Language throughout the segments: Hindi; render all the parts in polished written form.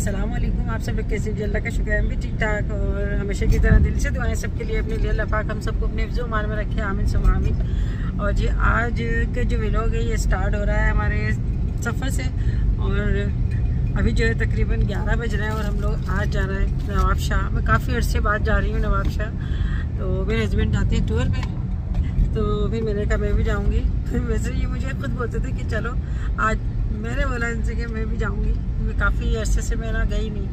अस्सलाम वालेकुम। आप सब लोग कैसे? अल्लाह का शुक्र है हम भी ठीक ठाक और हमेशा की तरह दिल से दुआएं सबके लिए अपने लिए। अल्लाह पाक हम सबको अपने हिफ्ज़ मान में रखे, आमीन सुम्मा आमीन। और जी आज के जो व्लॉग है ये स्टार्ट हो रहा है हमारे सफ़र से और अभी जो है तकरीबन 11 बज रहे हैं और हम लोग आज जा रहे हैं नवाब शाह। मैं काफ़ी अर्से बाद जा रही हूँ नवाब शाह। तो मेरे हस्बैंड जाते हैं टूर पे, तो फिर मैंने कहा मैं भी जाऊँगी। वैसे ये मुझे खुद बोलते थे कि चलो आज, मैंने बोला इनसे कि मैं भी जाऊँगी। मैं काफ़ी अर्से से मैं ना गई नहीं,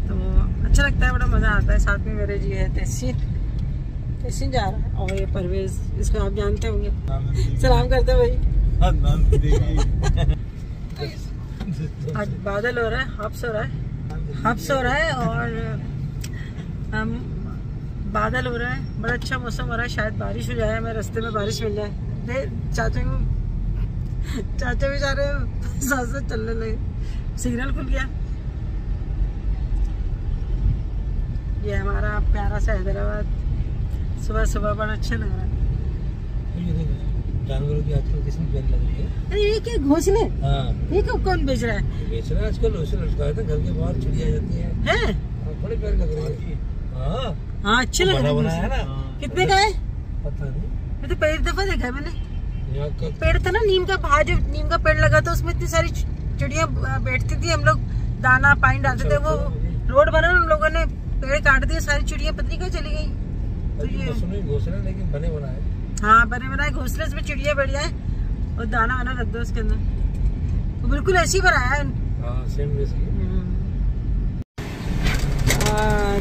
तो अच्छा लगता है, बड़ा मज़ा आता है। साथ में मेरे जी है तहसीन जा रहा है और ये परवेज़, इसको आप जानते होंगे, सलाम करते भाई। आज बादल हो रहा है, हफ्स हो रहा है और हम बादल हो रहा है, बड़ा अच्छा मौसम हो रहा है। शायद बारिश हो जाए, हमें रास्ते में बारिश मिल जाए। चाचा भी जा रहे हैं, साथ साथ चलने लगे। सिग्नल खुल गया। ये हमारा प्यारा सा हैदराबाद सुबह सुबह बड़ा अच्छा लग रहा है। जानवरों की आजकल किस्म प्यारी लग रही है। अरे ये क्या घोंसले? हाँ, ये कौन बेच रहा है? बेच रहा है आजकल। घोंसले लटकाए थे घर के बाहर, चिड़िया जाती है। बड़ी प्यारी लग रही है। हाँ अच्छे लग रहे है ना। कितने का है पता नहीं, मैं तो पहली दफा देखा है मैंने। यहाँ पेड़ था ना नीम का, बाहर जो नीम का पेड़ लगा था उसमें इतनी सारी चिड़िया बैठती थी। हम लोग दाना पानी डालते थे, वो रोड बना, उन लोगों ने पेड़ काट दिए, सारी चिड़िया पत्नी कहाँ चली गई। तो ये घोंसले लेकिन बने बनाए। हाँ, बने बनाए घोंसले, इसमें चिड़िया बैठ जाए और दाना वाना रख दो उसके अंदर। तो बिल्कुल ऐसी बनाया है। सेम वैसे ही।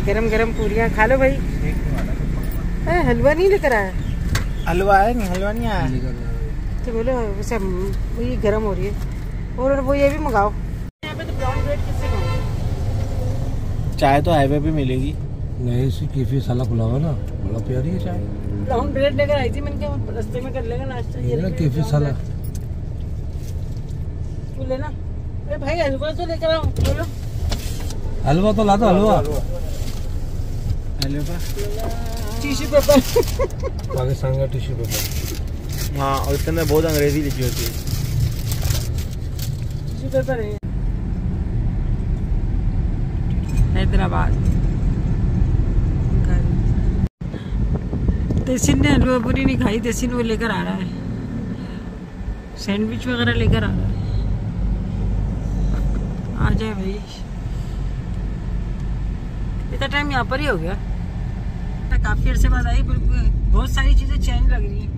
गरम गरम पूरियाँ खा लो भाई। हलवा नहीं लेकर आया? हलवा है नहीं, हलवा नहीं आया। तो बोलो वैसे ये गर्म हो रही है। और वो ये भी मंगाओ। यहाँ पे तो ब्राउन ब्रेड किससे खाओ? चाय तो हाईवे पे मिलेगी। नहीं, इसी कैफे साला खुला हुआ ना, बड़ा प्यारी है चाय। ब्राउन ब्रेड लेकर आई थी, मैंने कहा रास्ते में कर लेगा नाश्ता। ये ना कैफे साला वो लेना। अरे भाई हलवा तो लेकर आओ। बोलो हलवा तो ला दो। हलवा टिश्यू पेपर। पाकिस्तान का टिश्यू पेपर। हाँ, और इसके अंदर बहुत अंग्रेजी लिखी होती है। टिश्यू पेपर है। हैदराबाद तहसीन ने हलवा पूरी नहीं खाई। तहसीन वो लेकर आ रहा है, सैंडविच वगैरह लेकर आ रहा है। आ जाए भाई, इतना टाइम यहाँ पर ही हो गया। काफी अर्से बाद आई, बहुत सारी चीजें चेंज लग रही हैं।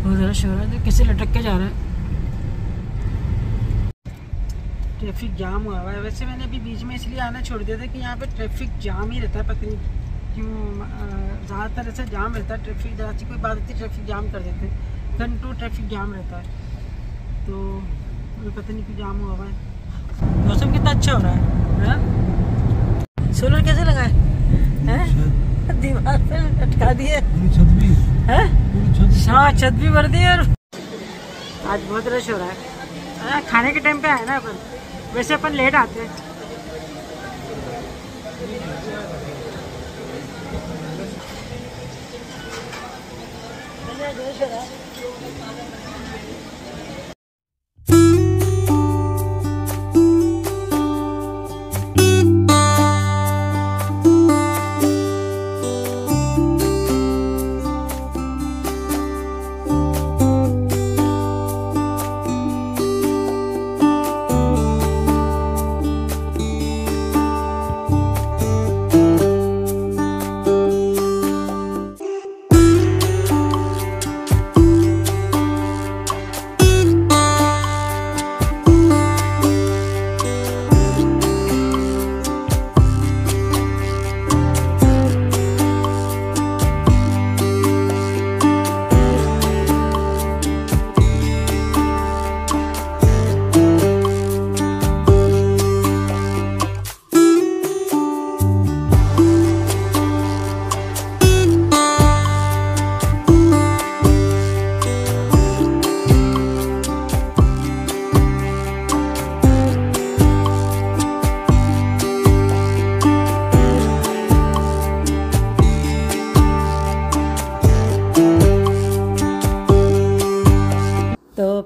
बहुत ज़्यादा शोर है, कैसे लटक के जा रहा है। ट्रैफिक जाम हुआ है। वैसे मैंने अभी बीच में इसलिए आना छोड़ दिया था कि यहाँ पे ट्रैफिक जाम ही रहता है, पता नहीं क्यों। ज़्यादातर ऐसा जाम रहता है। ट्रैफिक जहाँ से कोई बात होती है ट्रैफिक जाम कर देते हैं, घंटों ट्रैफिक जाम रहता है। तो पता नहीं क्यों जाम हुआ है। मौसम कितना अच्छा हो रहा है। सोलर कैसे लगा है? दीवार पे लटका दिए। हाँ, छत भी भर दी। और आज बहुत रश हो रहा है। खाने के टाइम पे आए ना अपन, वैसे अपन लेट आते हैं।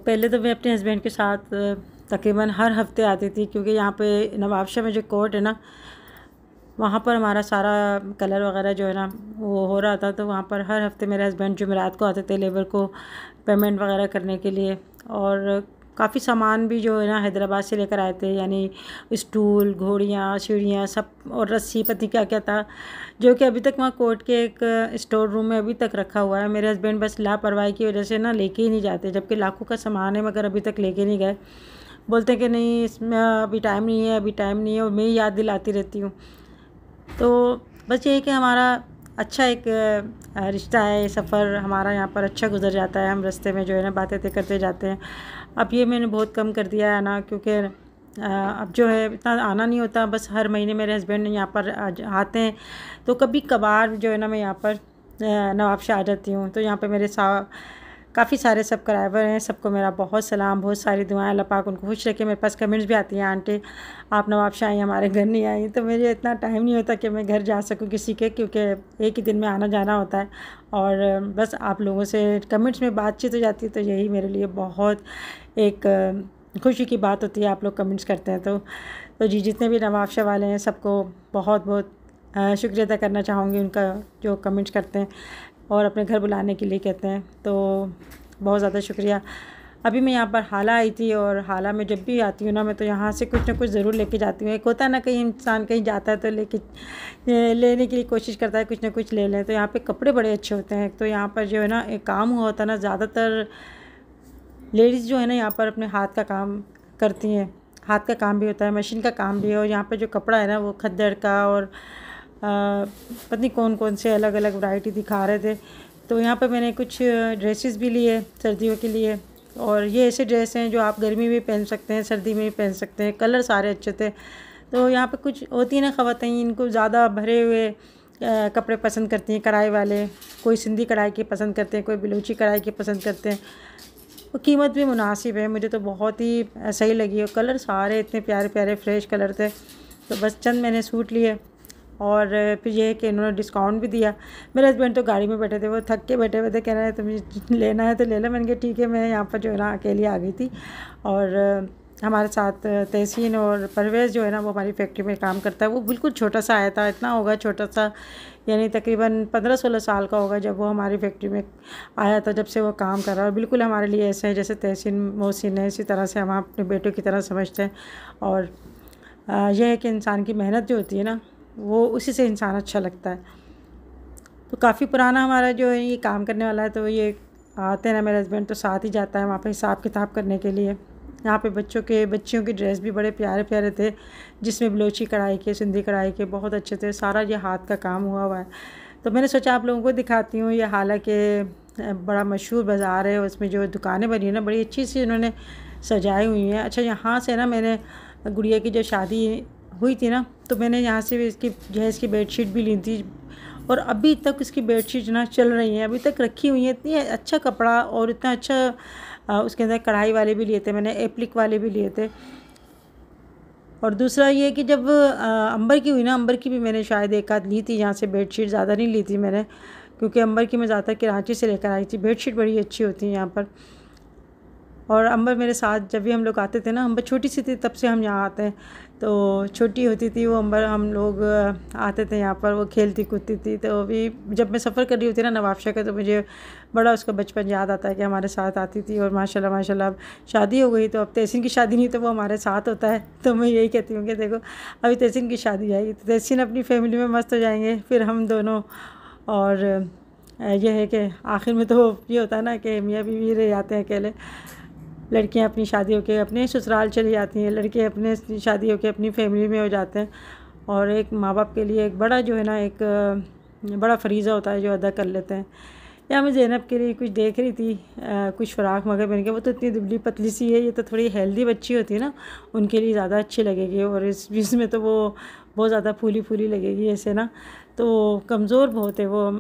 पहले तो मैं अपने हस्बैंड के साथ तकरीबन हर हफ्ते आती थी, क्योंकि यहाँ पे नवाबशाह में जो कोर्ट है ना, वहाँ पर हमारा सारा कलर वगैरह जो है ना वो हो रहा था। तो वहाँ पर हर हफ्ते मेरे हस्बैंड जुमेरात को आते थे लेबर को पेमेंट वगैरह करने के लिए। और काफ़ी सामान भी जो है ना हैदराबाद से लेकर आए थे, यानी स्टूल, घोड़ियाँ, सीढ़ियाँ सब, और रस्सी, पति क्या क्या था, जो कि अभी तक वहाँ कोर्ट के एक स्टोर रूम में अभी तक रखा हुआ है। मेरे हस्बैंड बस लापरवाही की वजह से ना लेके ही नहीं जाते, जबकि लाखों का सामान है, मगर अभी तक लेके नहीं गए। बोलते हैं कि नहीं इसमें अभी टाइम नहीं है, अभी टाइम नहीं है, और मैं ही याद दिलाती रहती हूँ। तो बस ये कि हमारा अच्छा एक रिश्ता है, सफ़र हमारा यहाँ पर अच्छा गुजर जाता है। हम रास्ते में जो है ना बातें करते जाते हैं। अब ये मैंने बहुत कम कर दिया है आना, क्योंकि अब जो है इतना आना नहीं होता। बस हर महीने मेरे हस्बैंड यहाँ पर आते हैं, तो कभी कभार जो है ना मैं यहाँ पर नवाबशाह आ जाती हूँ। तो यहाँ पे मेरे काफ़ी सारे सब्सक्राइबर हैं, सबको मेरा बहुत सलाम, बहुत सारी दुआएं, अल्लाह पाक उनको खुश रखे। मेरे पास कमेंट्स भी आती हैं, आंटी आप नवाबशाह आई, हमारे घर नहीं आई। तो मुझे इतना टाइम नहीं होता कि मैं घर जा सकूं किसी के, क्योंकि एक ही दिन में आना जाना होता है। और बस आप लोगों से कमेंट्स में बातचीत हो जाती है, तो यही मेरे लिए बहुत एक खुशी की बात होती है, आप लोग कमेंट्स करते हैं। तो जी जितने भी नवाबशाह वाले हैं सबको बहुत बहुत शुक्रिया अदा करना चाहूँगी, उनका जो कमेंट्स करते हैं और अपने घर बुलाने के लिए कहते हैं, तो बहुत ज़्यादा शुक्रिया। अभी मैं यहाँ पर हाला आई थी, और हाला में जब भी आती हूँ ना मैं, तो यहाँ से कुछ ना कुछ ज़रूर लेके जाती हूँ। एक होता है ना, कहीं इंसान कहीं जाता है तो लेने के लिए कोशिश करता है कुछ ना कुछ ले लें। तो यहाँ पे कपड़े बड़े अच्छे होते हैं। तो यहाँ पर जो है ना एक काम हुआ होता है ना, ज़्यादातर लेडीज़ जो है ना यहाँ पर अपने हाथ का काम करती हैं। हाथ का काम भी होता है, मशीन का काम भी है। और यहाँ पर जो कपड़ा है ना वो खद्दड़ का, और पता नहीं कौन कौन से अलग अलग वैरायटी दिखा रहे थे। तो यहाँ पर मैंने कुछ ड्रेसेस भी लिए सर्दियों के लिए, और ये ऐसे ड्रेस हैं जो आप गर्मी में पहन सकते हैं, सर्दी में भी पहन सकते हैं। कलर सारे अच्छे थे। तो यहाँ पर कुछ होती है ना ख़वातीन, इनको ज़्यादा भरे हुए कपड़े पसंद करती हैं, कढ़ाई वाले। कोई सिंधी कढ़ाई के पसंद करते हैं, कोई बलूची कढ़ाई के पसंद करते हैं। और कीमत भी मुनासिब है, मुझे तो बहुत ही सही लगी। और कलर सारे इतने प्यारे प्यारे फ्रेश कलर थे। तो बस चंद मैंने सूट लिए, और फिर ये है कि इन्होंने डिस्काउंट भी दिया। मेरे हस्बैंड तो गाड़ी में बैठे थे, वो थक के बैठे हुए थे, कह रहे हैं तुम्हें लेना है तो ले लो। मैंने कहा ठीक है। मैं यहाँ पर जो है ना अकेली आ गई थी, और हमारे साथ तहसीन और परवेज़ जो है ना वो हमारी फैक्ट्री में काम करता है। वो बिल्कुल छोटा सा आया था, इतना होगा छोटा सा, यानी तकरीबन 15-16 साल का होगा जब वो हमारी फैक्ट्री में आया था, जब से वो काम कर रहा है। और बिल्कुल हमारे लिए ऐसे है जैसे तहसीन मोहसिन है, इसी तरह से हम अपने बेटों की तरह समझते हैं। और यह है कि इंसान की मेहनत जो होती है ना, वो उसी से इंसान अच्छा लगता है। तो काफ़ी पुराना हमारा जो है ये काम करने वाला है। तो ये आते हैं ना मेरे हस्बैंड, तो साथ ही जाता है वहाँ पे हिसाब किताब करने के लिए। यहाँ पे बच्चियों के ड्रेस भी बड़े प्यारे प्यारे थे, जिसमें बलोची कढ़ाई के, सिंधी कढ़ाई के बहुत अच्छे थे। सारा ये हाथ का काम हुआ है। तो मैंने सोचा आप लोगों को दिखाती हूँ। ये हालांकि बड़ा मशहूर बाज़ार है, उसमें जो दुकानें बनी है ना बड़ी अच्छी सी उन्होंने सजाई हुई हैं। अच्छा, यहाँ से ना मैंने गुड़िया की जो शादी हुई थी ना, तो मैंने यहाँ से इसकी जहेज़ की बेडशीट भी ली थी, और अभी तक इसकी बेडशीट ना चल रही हैं, अभी तक रखी हुई हैं। इतनी अच्छा कपड़ा, और इतना अच्छा उसके अंदर कढ़ाई वाले भी लिए थे मैंने, एप्लिक वाले भी लिए थे। और दूसरा ये कि जब अंबर की हुई ना, अंबर की भी मैंने शायद एक आध ली थी यहाँ से बेडशीट, ज़्यादा नहीं ली थी मैंने, क्योंकि अंबर की मैं ज़्यादातर कराची से लेकर आई थी। बेडशीट बड़ी अच्छी होती है यहाँ पर। और अंबर मेरे साथ जब भी हम लोग आते थे ना, अंबर छोटी सी थी तब से हम यहाँ आते हैं, तो छोटी होती थी वो अंबर, हम लोग आते थे यहाँ पर, वो खेलती कूदती थी। तो अभी जब मैं सफ़र कर रही होती ना नवाबशाह का, तो मुझे बड़ा उसका बचपन याद आता है कि हमारे साथ आती थी। और माशाल्लाह माशाल्लाह अब शादी हो गई, तो अब तहसीन की शादी नहीं तो वो हमारे साथ होता है। तो मैं यही कहती हूँ कि देखो अभी तहसीन की शादी आएगी तो तहसीन अपनी फैमिली में मस्त हो जाएंगे, फिर हम दोनों। और यह है कि आखिर में तो ये होता है ना कि मियाँ बीवी रह जाते हैं अकेले। लड़कियां अपनी शादियों के अपने ससुराल चली जाती हैं, लड़के अपने शादियों के अपनी फैमिली में हो जाते हैं। और एक माँ बाप के लिए एक बड़ा जो है ना एक बड़ा फरीज़ा होता है जो अदा कर लेते हैं। या मैं ज़ैनब के लिए कुछ देख रही थी, कुछ फ़राक मगर मैंने कहा वो तो इतनी दुबली पतली सी है, ये तो थोड़ी हेल्दी बच्ची होती है ना, उनके लिए ज़्यादा अच्छी लगेगी। और इस में तो वो बहुत ज़्यादा फूली फूली लगेगी ऐसे ना, तो कमज़ोर बहुत है वो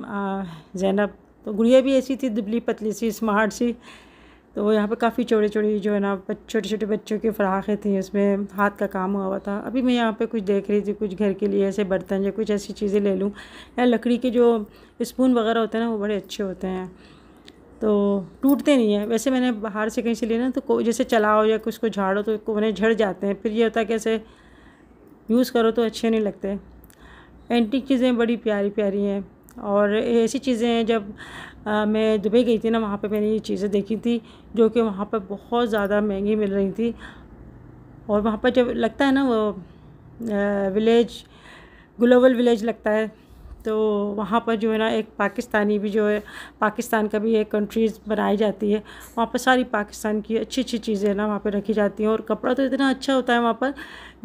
ज़ैनब। तो गुड़िया भी ऐसी थी, दुबली पतली सी, स्मार्ट सी। तो यहाँ पे काफ़ी चौड़ी चौड़ी जो है ना छोटे छोटे बच्चों की फ़राखें थी, उसमें हाथ का काम हुआ था। अभी मैं यहाँ पे कुछ देख रही थी, कुछ घर के लिए ऐसे बर्तन या कुछ ऐसी चीज़ें ले लूँ। या लकड़ी के जो स्पून वगैरह होते हैं ना वो बड़े अच्छे होते हैं। तो टूटते नहीं हैं। वैसे मैंने बाहर से कहीं से लिए ना तो जैसे चलाओ या कुछ को झाड़ो तो कोने झड़ जाते हैं, फिर ये होता है कि ऐसे यूज़ करो तो अच्छे नहीं लगते। एंटीक चीज़ें बड़ी प्यारी प्यारी हैं और ऐसी चीज़ें हैं। जब मैं दुबई गई थी ना, वहाँ पे मैंने ये चीज़ें देखी थी जो कि वहाँ पर बहुत ज़्यादा महंगी मिल रही थी। और वहाँ पर जब लगता है ना वो विलेज, ग्लोबल विलेज लगता है, तो वहाँ पर जो है ना एक पाकिस्तानी भी जो है, पाकिस्तान का भी एक कंट्रीज़ बनाई जाती है, वहाँ पर सारी पाकिस्तान की अच्छी अच्छी चीज़ें ना वहाँ पर रखी जाती हैं। और कपड़ा तो इतना अच्छा होता है वहाँ पर,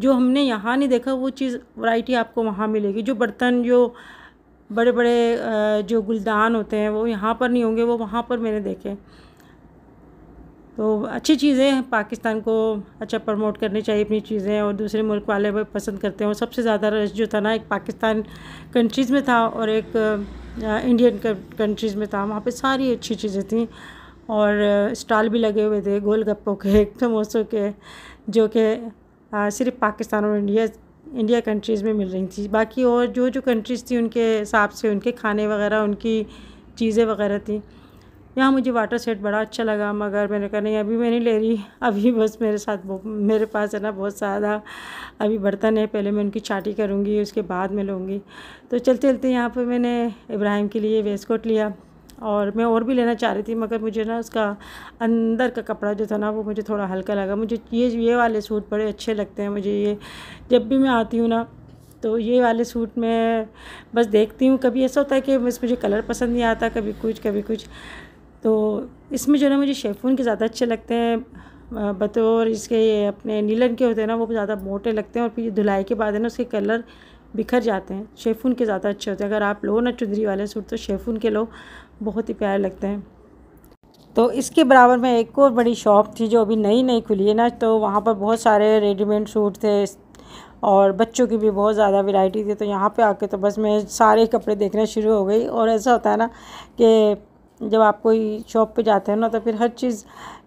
जो हमने यहाँ नहीं देखा वो चीज़ वैरायटी आपको वहाँ मिलेगी। जो बर्तन, जो बड़े बड़े जो गुलदान होते हैं वो यहाँ पर नहीं होंगे, वो वहाँ पर मैंने देखे। तो अच्छी चीज़ें हैं, पाकिस्तान को अच्छा प्रमोट करनी चाहिए अपनी चीज़ें, और दूसरे मुल्क वाले भी पसंद करते हैं। और सबसे ज़्यादा रश जो था ना एक पाकिस्तान कंट्रीज़ में था और एक इंडियन कंट्रीज़ में था। वहाँ पे सारी अच्छी चीज़ें थी और स्टॉल भी लगे हुए थे गोलगप्पों के, समोसों के, जो कि सिर्फ पाकिस्तान और इंडिया कंट्रीज़ में मिल रही थी। बाकी और जो जो कंट्रीज़ थी उनके हिसाब से उनके खाने वगैरह, उनकी चीज़ें वगैरह थी। यहाँ मुझे वाटर सेट बड़ा अच्छा लगा, मगर मैंने कहा नहीं अभी मैं नहीं ले रही, अभी बस मेरे पास है ना बहुत ज़्यादा अभी बर्तन है, पहले मैं उनकी छाटी करूँगी उसके बाद मैं लूँगी। तो चलते चलते यहाँ पर मैंने इब्राहिम के लिए वेस्ट कोट लिया और मैं और भी लेना चाह रही थी, मगर मुझे ना उसका अंदर का कपड़ा जो था ना वो मुझे थोड़ा हल्का लगा। मुझे ये वाले सूट बड़े अच्छे लगते हैं मुझे। ये जब भी मैं आती हूँ ना तो ये वाले सूट मैं बस देखती हूँ। कभी ऐसा होता है कि बस मुझे कलर पसंद नहीं आता, कभी कुछ। तो इसमें जो है ना मुझे शेफून के ज़्यादा अच्छे लगते हैं, बतौर इसके ये अपने नीलन के होते हैं ना वो ज़्यादा मोटे लगते हैं और फिर धुलाई के बाद है ना उसके कलर बिखर जाते हैं। शेफून के ज़्यादा अच्छे होते हैं। अगर आप लो ना चुंदरी वाले सूट तो शेफून के लो, बहुत ही प्यारे लगते हैं। तो इसके बराबर में एक और बड़ी शॉप थी जो अभी नई खुली है ना, तो वहाँ पर बहुत सारे रेडीमेड सूट थे और बच्चों की भी बहुत ज़्यादा वैरायटी थी। तो यहाँ पे आके तो बस मैं सारे कपड़े देखना शुरू हो गई। और ऐसा होता है ना कि जब आप कोई शॉप पे जाते हैं ना तो फिर हर चीज़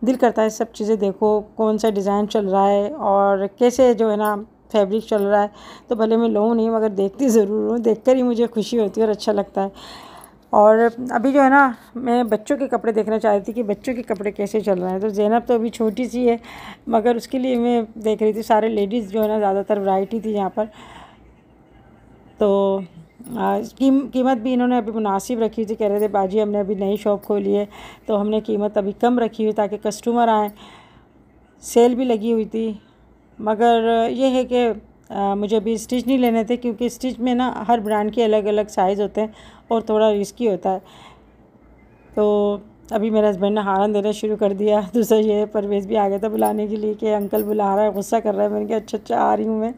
दिल करता है सब चीज़ें देखो, कौन सा डिज़ाइन चल रहा है और कैसे जो है ना फैब्रिक चल रहा है। तो भले मैं लूँ नहीं मगर देखती ज़रूर हूँ, देखकर ही मुझे खुशी होती है और अच्छा लगता है। और अभी जो है ना मैं बच्चों के कपड़े देखना चाह रही थी कि बच्चों के कपड़े कैसे चल रहे हैं। तो ज़ैनब तो अभी छोटी सी है मगर उसके लिए मैं देख रही थी। सारे लेडीज़ जो है ना ज़्यादातर वैरायटी थी यहाँ पर। तो कीमत भी इन्होंने अभी मुनासिब रखी थी। कह रहे थे बाजी हमने अभी नई शॉप खोली है तो हमने कीमत अभी कम रखी हुई ताकि कस्टमर आएँ। सेल भी लगी हुई थी मगर ये है कि मुझे अभी स्टिच नहीं लेने थे क्योंकि स्टिच में ना हर ब्रांड के अलग अलग साइज़ होते हैं और थोड़ा रिस्की होता है। तो अभी मेरे हस्बैंड ने हारन देना शुरू कर दिया। दूसरा ये है परवेज़ भी आ गया था बुलाने के लिए कि अंकल बुला रहा है, गुस्सा कर रहा है। मैंने कहा अच्छा आ रही हूँ मैं।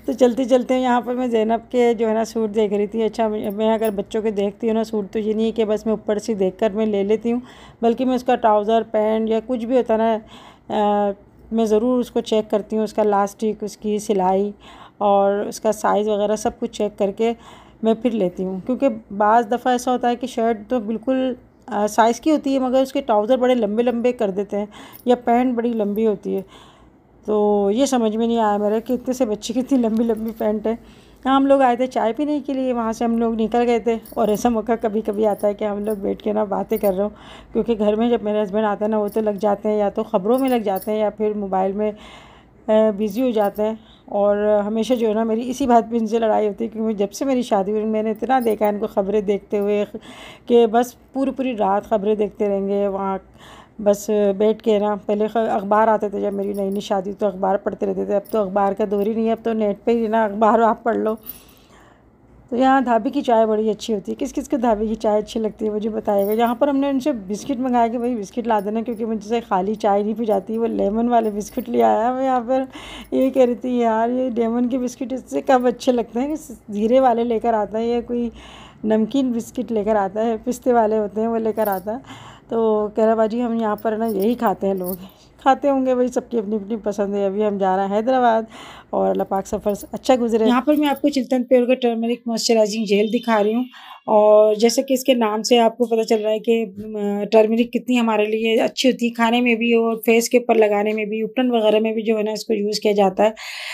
तो चलते चलते यहाँ पर मैं ज़ैनब के जो है ना सूट देख रही थी। अच्छा मैं अगर बच्चों के देखती हूँ ना सूट तो ये नहीं है कि बस मैं ऊपर से देख कर मैं ले लेती हूँ, बल्कि मैं उसका ट्राउज़र पैंट या कुछ भी होता ना मैं ज़रूर उसको चेक करती हूँ। उसका लास्टिक, उसकी सिलाई और उसका साइज़ वगैरह सब कुछ चेक करके मैं फिर लेती हूँ। क्योंकि बाज़ दफ़ा ऐसा होता है कि शर्ट तो बिल्कुल साइज़ की होती है मगर उसके ट्राउज़र बड़े लंबे लंबे कर देते हैं या पैंट बड़ी लंबी होती है। तो ये समझ में नहीं आया मेरे कि इतने से बच्चे की इतनी लंबी लंबी पैंट है। हाँ हम लोग आए थे चाय पीने के लिए, वहाँ से हम लोग निकल गए थे। और ऐसा मौका कभी कभी आता है कि हम लोग बैठ के ना बातें कर रहे हो, क्योंकि घर में जब मेरे हस्बैंड आते हैं ना वो तो लग जाते हैं या तो ख़बरों में लग जाते हैं या फिर मोबाइल में बिज़ी हो जाते हैं। और हमेशा जो है ना मेरी इसी बात पे इनसे लड़ाई होती है क्योंकि जब से मेरी शादी हुई मैंने इतना देखा इनको ख़बरें देखते हुए कि बस पूरी रात ख़बरें देखते रहेंगे वहाँ बस बैठ के ना। पहले अखबार आते थे जब मेरी नई शादी तो अखबार पढ़ते रहते थे। अब तो अखबार का दौर ही नहीं है, अब तो नेट पे ही ना अखबार आप पढ़ लो। तो यहाँ ढाबे की चाय बड़ी अच्छी होती है। किस किस को ढाबे की चाय अच्छी लगती है मुझे बताइएगा। यहाँ पर हमने उनसे बिस्किट मंगाया कि भाई बिस्किट ला देना क्योंकि मुझसे खाली चाय नहीं पी जाती। वो लेमन वाले बिस्किट ले आया। मैं यहाँ पर ये कह रही थी यार ये लेमन के बिस्किट इससे कब अच्छे लगते हैं कि जीरे वाले लेकर आता है या कोई नमकीन बिस्किट लेकर आता है, पिस्ते वाले होते हैं वो लेकर आता है। तो कह रहा बाजी हम यहाँ पर ना यही खाते हैं, लोग खाते होंगे भाई, सबकी अपनी अपनी पसंद है। अभी हम जा रहे हैं हैदराबाद और अल्लाह पाक सफ़र अच्छा गुजरे। यहाँ पर मैं आपको चिल्तन प्योर का टर्मरिक मॉइस्चराइजिंग जेल दिखा रही हूँ और जैसे कि इसके नाम से आपको पता चल रहा है कि टर्मरिक कितनी हमारे लिए अच्छी होती है खाने में भी और फेस के ऊपर लगाने में भी, उपटन वगैरह में भी जो है ना इसको यूज़ किया जाता है।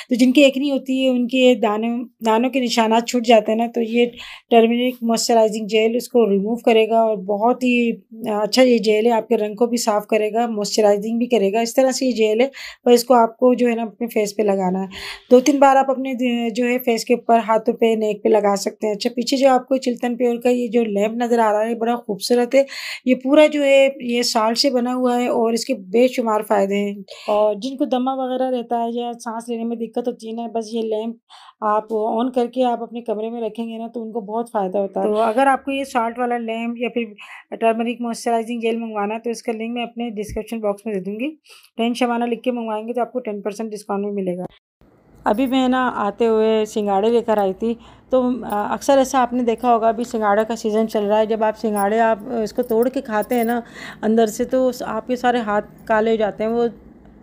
तो जिनकी एक्नी होती है उनके दानों के निशानात छूट जाते हैं ना, तो ये टर्मरिक मॉइस्चराइजिंग जेल इसको रिमूव करेगा और बहुत ही अच्छा ये जेल है, आपके रंग को भी साफ़ करेगा, मॉइस्चराइजिंग भी करेगा। इस तरह से ये जेल है, पर इसको आपको जो है ना अपने फेस पे लगाना है। 2-3 बार आप अपने जो है फेस के ऊपर, हाथों पे, नेक पे लगा सकते हैं। अच्छा, पीछे जो आपको चिल्तन प्योर का ये जो लैंप नज़र आ रहा है बड़ा खूबसूरत है। ये पूरा जो है ये साल्ट से बना हुआ है और इसके बेशुमार फ़ायदे हैं। और जिनको दमा वगैरह रहता है या सांस लेने में दिक्कत होती है ना, बस ये लैंप आप ऑन करके आप अपने कमरे में रखेंगे ना तो उनको बहुत फ़ायदा होता है। तो अगर आपको ये साल्ट वाला लैंप या फिर टर्मरिक मॉइस्चराइजिंग जेल मंगवाना है तो इसका लिंक मैं अपने डिस्क्रिप्शन बॉक्स में दे दूँगी। 10 शबाना लिख के मंगवाएंगे तो आपको 10% डिस्काउंट भी मिलेगा। अभी मैं ना आते हुए सिंगाड़े लेकर आई थी, तो अक्सर ऐसा आपने देखा होगा, अभी सिंगाड़े का सीज़न चल रहा है। जब आप सिंगाड़े आप इसको तोड़ के खाते हैं ना अंदर से, तो आपके सारे हाथ काले हो जाते हैं। वो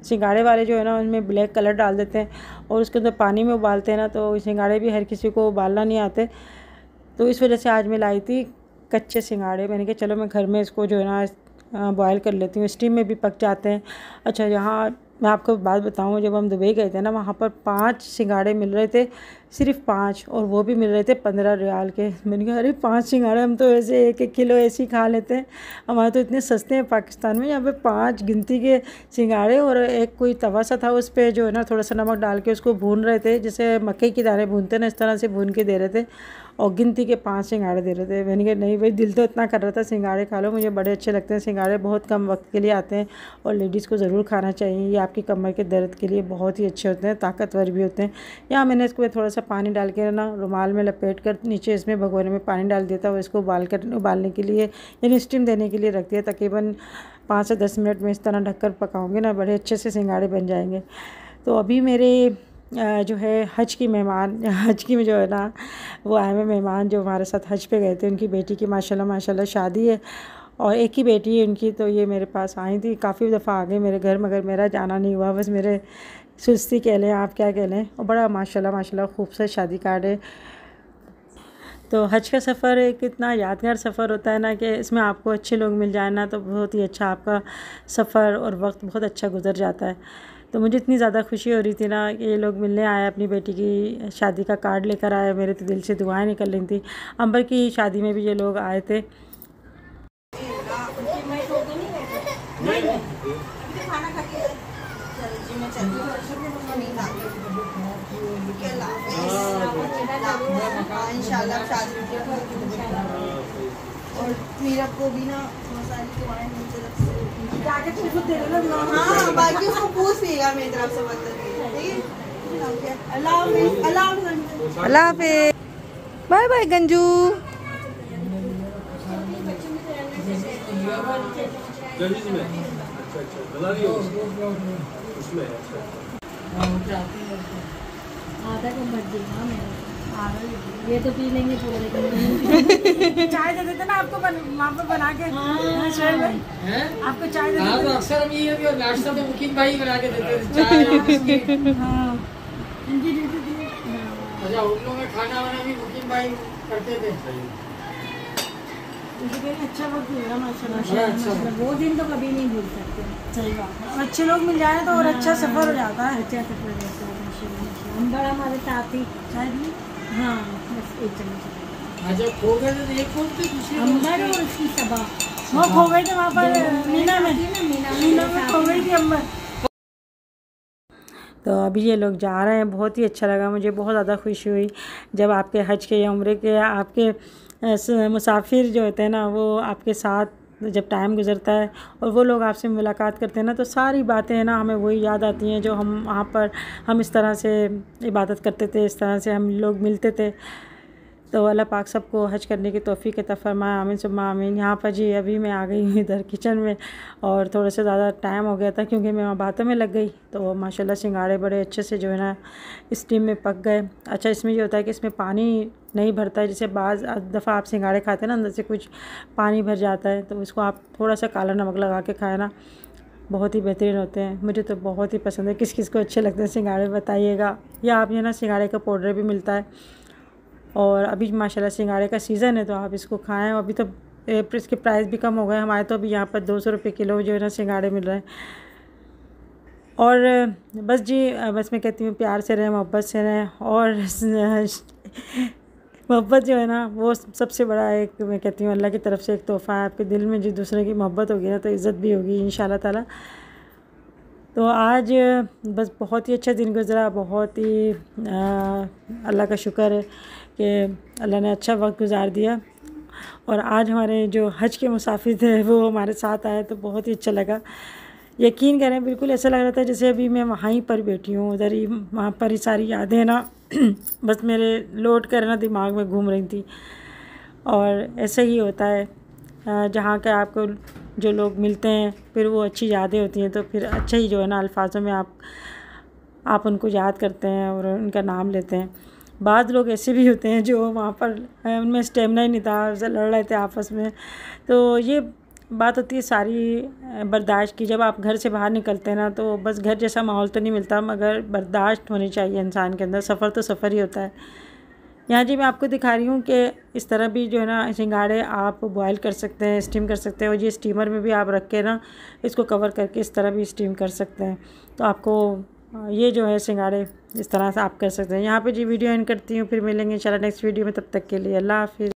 सिंगाड़े वाले जो है ना उनमें ब्लैक कलर डाल देते हैं और उसके अंदर पानी में उबालते हैं ना, तो सिंगाड़े भी हर किसी को उबालना नहीं आते। तो इस वजह से आज मैं लाई थी कच्चे सिंगाड़े। मैंने कहा चलो मैं घर में इसको जो है ना बॉयल कर लेती हूँ, स्टीम में भी पक जाते हैं। अच्छा, यहाँ मैं आपको बात बताऊँ, जब हम दुबई गए थे ना वहाँ पर 5 सिंगाड़े मिल रहे थे, सिर्फ 5, और वो भी मिल रहे थे 15 रियाल के। मैंने कहा अरे 5 सिंगाड़े, हम तो ऐसे 1-1 किलो ऐसे ही खा लेते हैं, हमारे तो इतने सस्ते हैं पाकिस्तान में। यहाँ पे 5 गिनती के सिंगाड़े और एक कोई तवा सा था, उस पर जो है ना थोड़ा सा नमक डाल के उसको भून रहे थे, जैसे मक्के की दाने भूनते ना, इस तरह से भून के दे रहे थे और गिनती के 5 सिंगाड़े दे रहे थे। मैंने कहा नहीं भाई, दिल तो इतना कर रहा था सिंगाड़े खा लो, मुझे बड़े अच्छे लगते हैं सिंगाड़े, बहुत कम वक्त के लिए आते हैं और लेडीज़ को ज़रूर खाना चाहिए। ये आपकी कमर के दर्द के लिए बहुत ही अच्छे होते हैं, ताकतवर भी होते हैं। यहाँ मैंने इसको थोड़ा सा पानी डाल के ना रुमाल में लपेट कर नीचे इसमें भगोने में पानी डाल दिया था और इसको उबालने के लिए यानी स्टीम देने के लिए रख दिया। तकरीबन 5 से 10 मिनट में इस तरह ढककर पकाऊंगे ना, बड़े अच्छे से सिंगाड़े बन जाएंगे। तो अभी मेरे जो है हज की में जो है ना वो आए हुए मेहमान जो हमारे साथ हज पे गए थे, उनकी बेटी की माशाल्लाह शादी है और एक ही बेटी है उनकी। तो ये मेरे पास आई थी, काफ़ी दफ़ा आ गई मेरे घर, मगर मेरा जाना नहीं हुआ, बस मेरे सुस्ती कह लें, आप क्या कह लें। और बड़ा माशाल्लाह खूबसूरत शादी कार्ड है। तो हज का सफ़र एक इतना यादगार सफ़र होता है ना कि इसमें आपको अच्छे लोग मिल जाए ना तो बहुत ही अच्छा आपका सफ़र और वक्त बहुत अच्छा गुजर जाता है। तो मुझे इतनी ज़्यादा खुशी हो रही थी ना कि ये लोग मिलने आए, अपनी बेटी की शादी का कार्ड लेकर आए, मेरे तो दिल से दुआएं निकल रही थी। अंबर की शादी में भी ये लोग आए थे। और मीरा को भी ना बहुत सारी दुआएं मेरी तरफ से, जाके तुम दे देना। हाँ, बाकी उसको पूछ लेगा मेरी तरफ से, मतलब ठीक है। अल्लाह हाफिज़, अल्लाह हाफिज़, अल्लाह हाफिज़, बाय बाय गंजू। ये तो पी लेंगे पूरे। चाय दे देते ना आपको वहाँ पर बना के। आपको चाय दे देते। अक्सर हम ये नाश्ता तो मुकीम भाई बना के देते थे, चाय। हाँ, अच्छा, होटलों में खाना वाना भी मुकीम भाई करते थे। अच्छा वक्त हुआ माशाल्लाह। वो दिन तो कभी नहीं भूल सकते। सही बात है, अच्छे लोग मिल जाए तो और अच्छा सफ़र हो जाता है। अच्छा सफर रहता है माशाल्लाह। हम बड़ा हमारे साथ ही शायद, हाँ बस एक चम्मच। अच्छा, खो गए थे एक कौन थे दूसरी अंबर और उसकी सबा, वो खो गए थे वहाँ पर मीना में खो गई थी अम्बर। तो अभी ये लोग जा रहे हैं, बहुत ही अच्छा लगा मुझे, बहुत ज़्यादा खुशी हुई जब आपके हज के या उम्रे के आपके मुसाफिर जो होते हैं ना वो आपके साथ जब टाइम गुजरता है और वो लोग आपसे मुलाकात करते हैं ना, तो सारी बातें हैं ना हमें वही याद आती हैं जो हम वहाँ पर हम इस तरह से इबादत करते थे, इस तरह से हम लोग मिलते थे। तो अल्लाह पाक सबको हज करने की तौफीक अता फरमाए, आमीन सुम्मा आमीन। यहाँ पर जी अभी मैं आ गई हूँ इधर किचन में और थोड़ा सा ज़्यादा टाइम हो गया था क्योंकि मैं वहाँ बातों में लग गई। तो माशाल्लाह सिंगाड़े बड़े अच्छे से जो है ना स्टीम में पक गए। अच्छा, इसमें ये होता है कि इसमें पानी नहीं भरता है, जैसे बाज़ दफ़ा आप सिंगाड़े खाते हैं ना अंदर से कुछ पानी भर जाता है, तो इसको आप थोड़ा सा काला नमक लगा के खाए ना, बहुत ही बेहतरीन होते हैं। मुझे तो बहुत ही पसंद है। किस किस को अच्छे लगते हैं सिंगाड़े बताइएगा। या आप ये ना सिंगाड़े का पाउडर भी मिलता है, और अभी माशाल्लाह सिंगाड़े का सीज़न है तो आप इसको खाएं। अभी तो इसके प्राइस भी कम हो गए हमारे, तो अभी यहाँ पर 200 रुपये किलो जो है ना सिंगाड़े मिल रहे हैं। और बस जी, बस मैं कहती हूँ प्यार से रहें, मोहब्बत से रहें। और मोहब्बत जो है ना वो सबसे बड़ा एक, मैं कहती हूँ अल्लाह की तरफ से एक तोहफ़ा है। आपके दिल में जो दूसरे की मोहब्बत होगी ना तो इज़्ज़त भी होगी इंशाल्लाह ताला। तो आज बस बहुत ही अच्छा दिन गुज़रा, बहुत ही अल्लाह का शुक्र है कि अल्लाह ने अच्छा वक्त गुजार दिया। और आज हमारे जो हज के मुसाफिर थे वो हमारे साथ आए तो बहुत ही अच्छा लगा। यकीन करें बिल्कुल ऐसा लग रहा था जैसे अभी मैं वहीं पर बैठी हूँ, उधर ही वहाँ पर ही सारी यादें ना बस मेरे लौट कर ना दिमाग में घूम रही थी। और ऐसा ही होता है, जहाँ के आपको जो लोग मिलते हैं फिर वो अच्छी यादें होती हैं तो फिर अच्छा ही जो है ना अल्फाजों में आप उनको याद करते हैं और उनका नाम लेते हैं। बाद लोग ऐसे भी होते हैं जो वहाँ पर उनमें स्टेमिना ही नहीं था, लड़ रहे थे आपस में। तो ये बात होती है सारी बर्दाश्त की। जब आप घर से बाहर निकलते हैं ना तो बस घर जैसा माहौल तो नहीं मिलता, मगर बर्दाश्त होनी चाहिए इंसान के अंदर। सफ़र तो सफ़र ही होता है। यहाँ जी मैं आपको दिखा रही हूँ कि इस तरह भी जो है ना सिंगाड़े आप बॉयल कर सकते हैं, स्टीम कर सकते हैं। और ये स्टीमर में भी आप रख के ना इसको कवर करके इस तरह भी स्टीम कर सकते हैं। तो आपको ये जो है सिंगाड़े इस तरह से आप कर सकते हैं। यहाँ पे जी वीडियो एंड करती हूँ, फिर मिलेंगे इंशाल्लाह नेक्स्ट वीडियो में। तब तक के लिए अल्लाह हाफ़िज़।